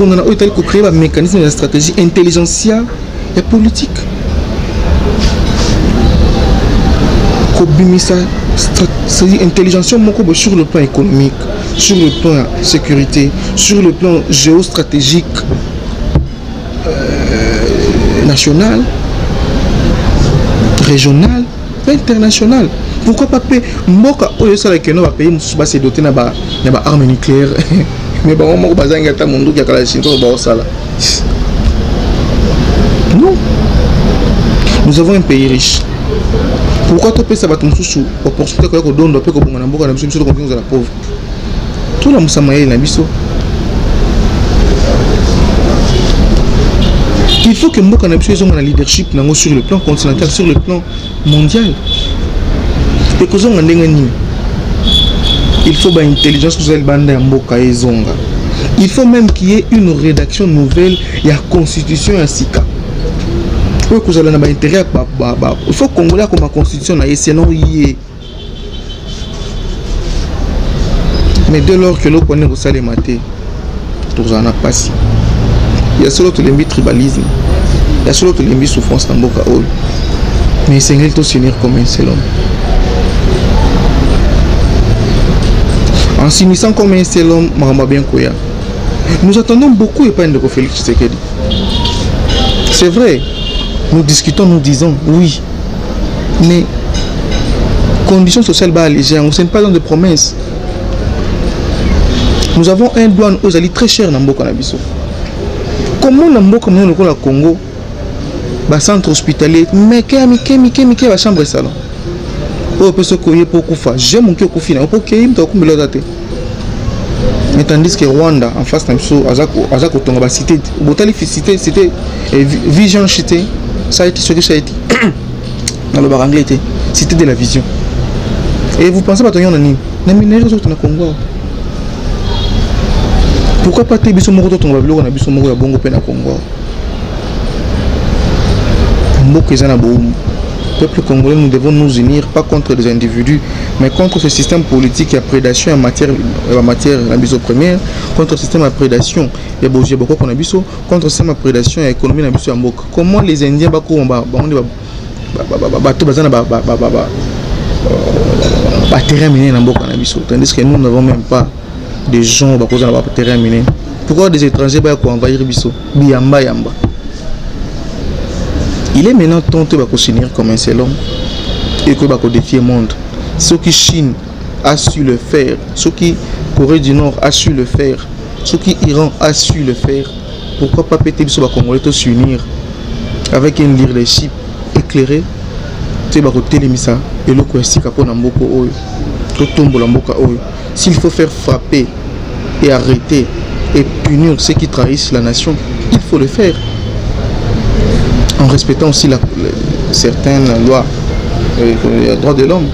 créer un mécanisme de stratégie intelligentsia et politique. C'est intelligence sur le plan économique, sur le plan sécurité, sur le plan géostratégique national, régional, international. Pourquoi pas payer Mboka au lieu que nous va payer se doter d'armes nucléaires. Mais bon, on va pas ta monde qui a la Chine au sala. Non. Nous avons un pays riche. Pourquoi tu peux ça va ton sous opportunité que donne de peu que bon na mboka na biso biso confiance à la pauvre. Tout la musamaye na biso. Il faut que mboka na biso ait un leadership nango sur le plan continental, sur le plan mondial. Et que zonga ndengani. Il faut une intelligence que il faut même qu'il y ait une rédaction nouvelle et la constitution et SICA. Il faut qu'on ait comme la constitution sinon mais dès lors que l'on connaît au salaire maté, tout en a passé. Il y a seulement le tribalisme, il y a seulement le souffrance dans Boka Hall. Mais c'est un s'unir comme un seul homme. En s'unissant comme un seul homme, nous attendons beaucoup et pas de Félix Tshisekedi. C'est vrai, nous discutons, nous disons oui, mais conditions sociales bas allégées, on ne pas dans des promesses. Nous avons un douane aux alliés très cher dans Mboka Nabiso. Comment dans Mboka comme le Congo, centre hospitalier, mais qui va chambre et salon. On peut se couiller pour Koufa. J'aime mon cœur Koufina. On peut qu'il y ait un peu. Mais tandis que Rwanda, en face, Azako Tonga, cité, cité, vision cité, ça a été ce que ça a été. Dans le bar anglais, cité de la vision. Et vous pensez pas que Nani, Nami autres na Congo. Pourquoi pas te biso moko Tonga bilo na biso moko ya bongo pe na Congo. Mboka ezana boum. Peuple congolais, nous devons nous unir, pas contre des individus, mais contre ce système politique à prédation en matière la biso première, contre le système à prédation et beaucoup qu'on a biso, contre le système à prédation et économie na biso amboka. Comment les Indiens bako terrain miné na mboka na biso, tandis que nous n'avons même pas des gens bako na terrain miné. Pourquoi des étrangers bako envahir biso? Biyamba yamba. Il est maintenant temps de s'unir comme un seul homme et que va défier le monde. Ce qui Chine a su le faire, ce qui Corée du Nord a su le faire, ce qui Iran a su le faire, pourquoi pas peut-être sur Congolais s'unir avec un leadership éclairé, tu vas télémisa et le question pour Namboko Oyo, tout tombe Lamboka Oyo. S'il faut faire frapper et arrêter et punir ceux qui trahissent la nation, il faut le faire en respectant aussi certaines lois et droits de l'homme.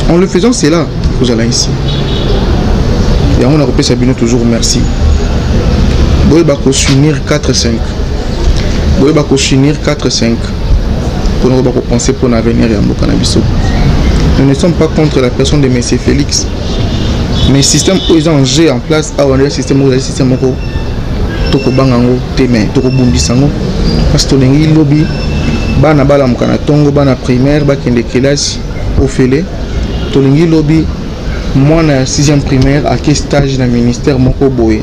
En le faisant, c'est là que vous allez ici. Et on a repris Sabine toujours merci. Boy bako s'unir 4-5. Boy bako s'unir 4-5. Pour nous penser pour l'avenir et en Canabiso. Nous ne sommes pas contre la personne de M. Félix. Mais le système où ils ont en place, on a un système où il y a un système où toko bangango teme toko bundisango parce que lengi lobby bana bala mukana tongo bana primaire bakende classe au fele to lengi lobby moi na 6e primaire à quel stage na ministère moko boye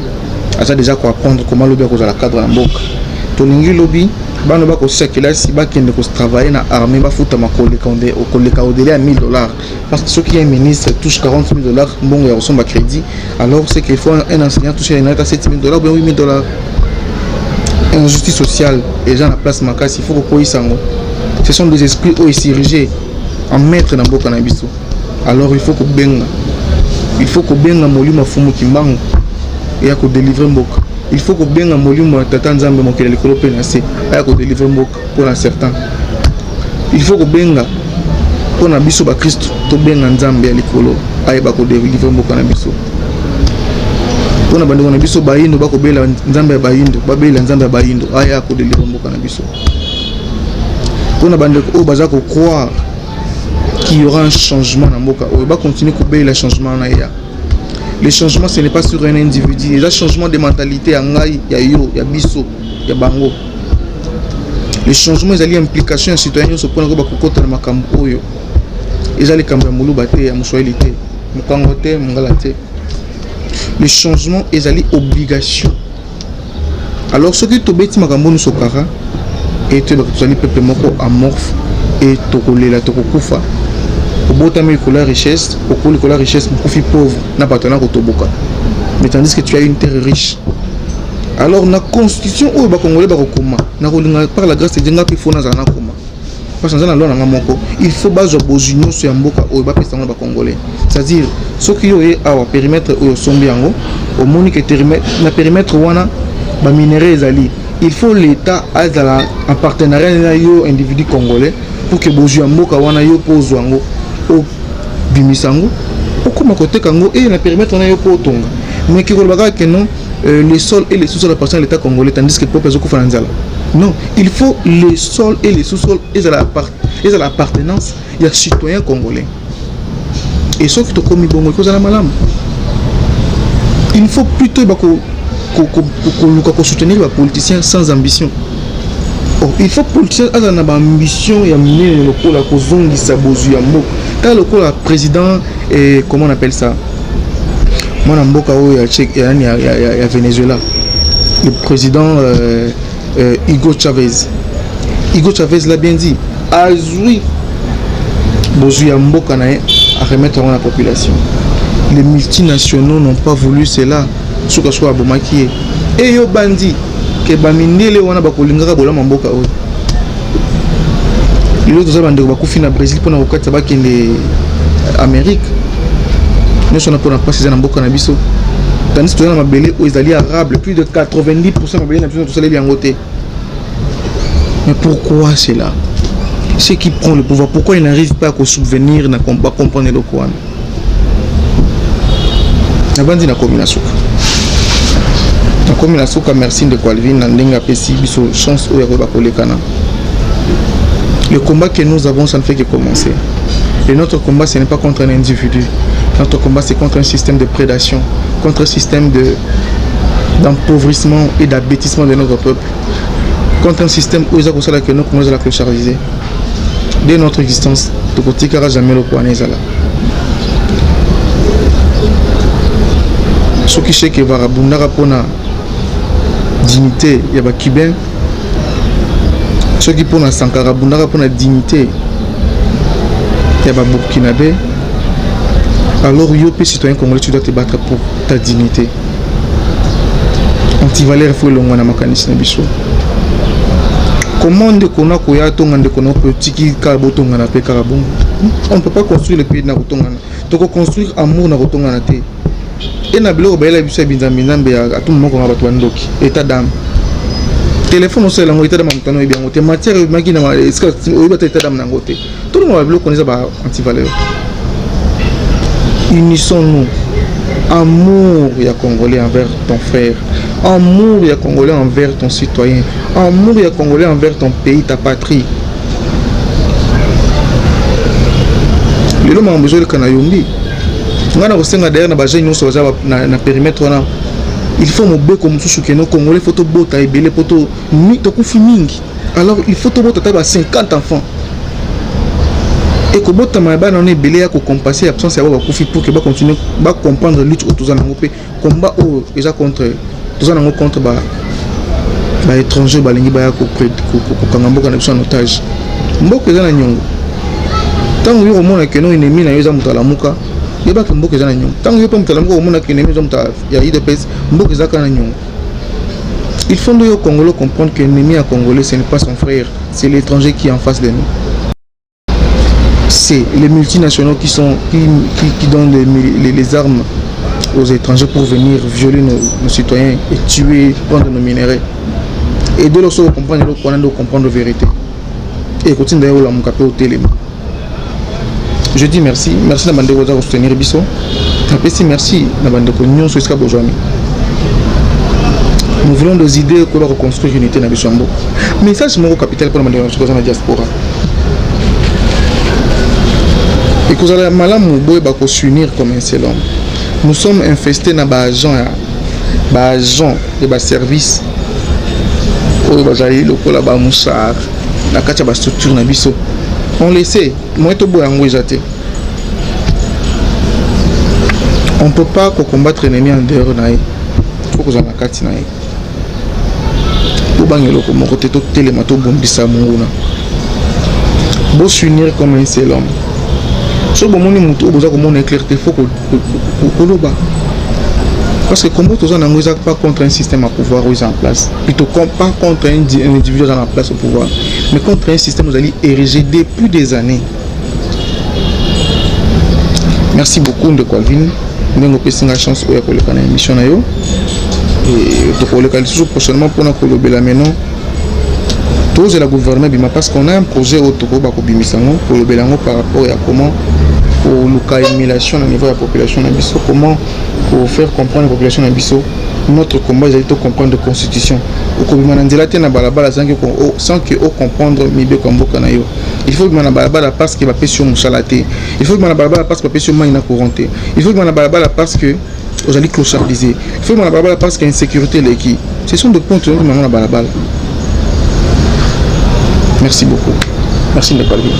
asa déjà quoi apprendre comment lobby à la cadre en boka to lengi lobby bana bako sa classe bakende ko travailler na armée ba futa makole konde au koleka au délai à $1000 parce que ceux qui est ministre touche $40,000 bon ya ressemble à crédit alors c'est qu'il faut un enseignant toucher une note à $7,000 ou $8,000. Injustice sociale et gens à la place Makas il faut que ça ce sont des esprits où ils s'ériger en maître dans Boka Nabiso. Alors il faut que benga molima fumu kimbango et à délivrer Mboka. Il faut que benga molima tata nzambe mokele likolo pe na se à délivrer Mboka pour un certain. Il faut que benga pour na biso ba Christ to benga nzambe ya likolo ay ba ko délivrer Mboka na biso. Pour na bande na biso bayindo ba ko bela nzambe ya bayindo ba bela nzambe ya bayindo ay ko délivrer Mboka na biso. Pour na bande ko baza ko croire qu'il y aura un changement dans Mboka. On va continuer à couper le changement. Le changement, ce n'est pas sur un individu. Il y a un changement de mentalité. Il y a yo, il y a biso, il y a bango. Le changement, il y a une implication citoyenne. Il y a le changement, il y a une obligation. Alors, ce qui est obéi, et tu as le peuple amorphe et tu as kufa. Au bout de la richesse, au cours de la richesse, beaucoup de pauvres n'a pas tenu à Kotoboka. Mais tandis que tu as une terre riche. Alors, la constitution, par la grâce de Dieu, il faut parce que il faut baser aux unions sur Mboka au Congolais. C'est-à-dire, ceux qui ont un périmètre au Sombiango, au Monique périmètre wana, minerais zali. Il faut l'État en partenariat avec les individus congolais pour que Bozu Mboka wana yo pose wango au bimisango okoma côté kango et la périmètre na yo po tonga mais qui kolbaka que non les sols et les sous-sols appartiennent à l'État congolais tandis que le peuple zoko fanzala. Non, il faut les sols et les sous-sols et à l'appartenance il y a citoyens congolais. Et ceux qui te commis bon cause à la malam. Il faut plutôt soutenir les politiciens sans ambition. Il faut que les politiciens aient une ambition et amener le coup la cause qui s'abuse à mot. Quand le coup la président et comment on appelle ça? Moi en Mboka où il y a Venezuela. Le président Hugo Chavez. Hugo Chavez l'a bien dit. Azoui Bozu à Mboka à remettre en la population. Les multinationaux n'ont pas voulu cela. Ce que soit Bomaki et yo bandi que baminele wana bakolingaka bolama mboka oyo ilo toza bande ko bakufina Brésil pona kokatsa bakende Amérique nous sommes pour passer na mboka na biso tandis que na mabele aux alliés arabes plus de 90% mabele na biso to saleli yango te. Mais pourquoi c'est là? Ceux qui prend le pouvoir, pourquoi ils n'arrivent pas à se souvenir na combat comprendre le Coran? Na bandi na combinaison. Comme la souka merci de Qualvin Nandenga Pessi biso chance au Yaroba Kolekana. Le combat que nous avons, ça ne fait que commencer. Et notre combat, ce n'est pas contre un individu. Notre combat, c'est contre un système de prédation, contre un système d'empauvrissement et d'abêtissement de notre peuple, contre un système où ils ont que nous commençons à la clochardiser. Dès notre existence, tout côté car jamais le point n'est là. Ce qui sait que Varabunda rapona dignité, il y a des Cubains, ceux qui pour la Sankara Bundara pour la dignité il y a Burkinabé. Alors yo citoyen congolais tu dois te battre pour ta dignité. Anti-Valère faut longo na makanisi na biso. Comment on déconne koya tonga déconne petit kabotonga na pe karabongo. On ne peut pas construire le pays na kotonga. Donc construire amour na kotonga na te. Et na bilo ba la biso binzambinzambe à tout moment qu'on va battre ndoki. État d'âme. Téléphone aussi lango état d'âme mutano e bien ngote matière maki na est-ce que o ba état d'âme na ngote. Tout le monde va bilo connaître ba anti-Valère. Unissons-nous. Amour il y a congolais envers ton frère. Amour il y a congolais envers ton citoyen. Amour il y a congolais envers ton pays, ta patrie. Le nom a besoin de Kanayombi. On a reçu derrière na baje nyonso na périmètre na. Il faut mobe comme sous que nos congolais photo bota et belé photo ni to kufi mingi. Alors il faut to bota ta 50 enfants. Et que bota maba na ne belé ko compenser l'absence ya ba kufi pour que ba continuer ba comprendre lutte autour za ngopé combat au déjà contre tous en contre ba étranger balingi ba ko kangamboka na biso en otage. Mboko za na nyongo. Tango yo mona que no ennemi na yo za mutala muka. Yeba ke mboka za na nyongo. Tango yo pa mutala muka mona que ennemi za mutala ya IDPS mboka za kana nyongo. Il faut que les Congolais comprennent que l'ennemi à Congolais ce n'est pas son frère, c'est l'étranger qui est en face de nous. C'est les multinationaux qui donnent les armes aux étrangers pour venir violer nos citoyens et tuer, prendre nos minéraux. Et de l'autre comprendre la vérité. Et continuer d'ailleurs la moukape au téléma. Je dis merci à Bande Rosa pour soutenir Bisso. Merci à Bande Cognon sur ce besoin. Nous voulons des idées pour reconstruire l'unité dans Bissombo. Mais ça c'est mon capital pour la diaspora. Et que vous allez malam s'unir comme un seul homme. Nous sommes infestés dans des agents et des services. On le sait, moi tout on ne peut pas combattre l'ennemi en dehors de il faut que vous en ayez. Pour bangelo comme côté tout télémato bombisa munguna. Bon s'unir comme un seul homme. Si vous avez un éclairé, il faut que vous le bas. Parce que comme vous n'avez pas contre un système à pouvoir en place, plutôt pas contre un individu en place au pouvoir, mais contre un système que vous allez ériger depuis des années. Merci beaucoup de Calvin. Nous avons la chance de faire une émission. Et nous allons prochainement pour nous faire maintenant. Tous les gouvernements, parce qu'on a un projet autour de pour le Bélango par rapport à comment pour l'émulation au niveau de la population, comment pour faire comprendre la population notre combat, ils allaient comprendre la constitution. Sans que vous comprendre il faut que vous parce que vous sur Mouchalaté. Il faut que vous parce que vous sur Maïna Couranté. Il faut que vous parce que vous allez clochardiser. Il faut que vous parce qu'il y a une sécurité. Ce sont des points que vous avez. Merci beaucoup. Merci de parler.